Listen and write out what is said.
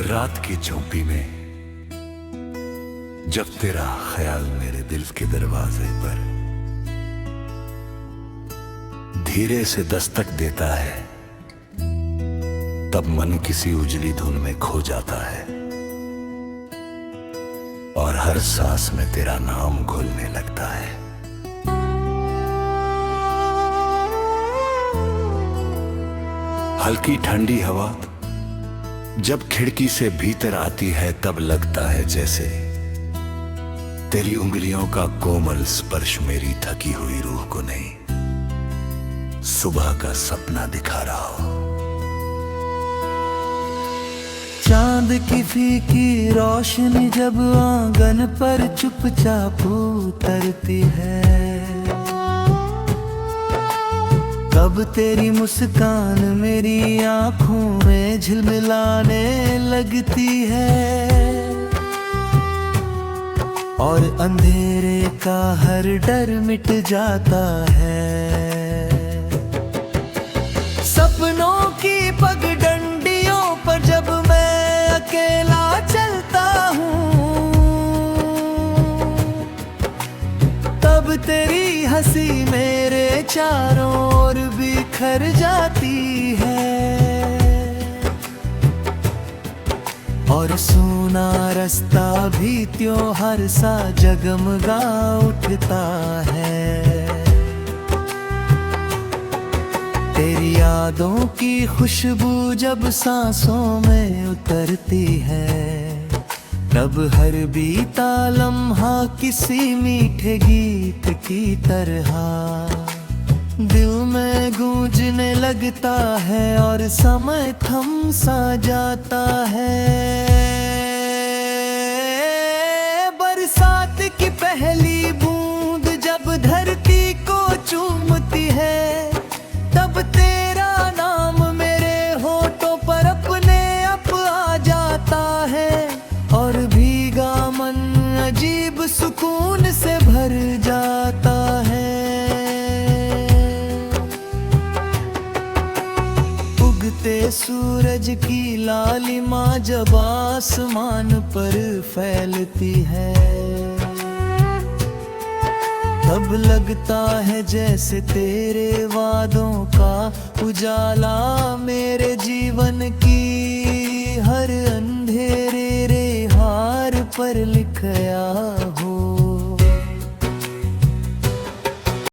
रात की झोंपी में जब तेरा ख्याल मेरे दिल के दरवाजे पर धीरे से दस्तक देता है, तब मन किसी उजली धुन में खो जाता है और हर सांस में तेरा नाम घुलने लगता है। हल्की ठंडी हवा जब खिड़की से भीतर आती है, तब लगता है जैसे तेरी उंगलियों का कोमल स्पर्श मेरी थकी हुई रूह को नहीं, सुबह का सपना दिखा रहा हो। चांद की फीकी रोशनी जब आंगन पर चुपचाप उतरती है, तब तेरी मुस्कान मेरी आंखों में झिलमिलाने लगती है और अंधेरे का हर डर मिट जाता है। सपनों की पगडंडियों पर जब मैं अकेला चलता हूँ, तब तेरी हंसी मेरे चारों ओर बिखर जाती है और सोना रास्ता भी त्योहार सा जगमगा उठता है। तेरी यादों की खुशबू जब सांसों में उतरती है, तब हर बीता लम्हा किसी मीठे गीत की तरह दिल में गूंजने लगता है और समय थम सा जाता है। बरसात की पहली बूंद जब धरती को चूमती है, तब तेरा नाम मेरे होठों पर अपने आप आ जाता है और भीगा मन अजीब सुकून से भर जाता है। उगते सूरज की लालिमा जब आसमान पर फैलती है, तब लगता है जैसे तेरे वादों का उजाला मेरे जीवन की हर अंधेरे रे हार पर लिखा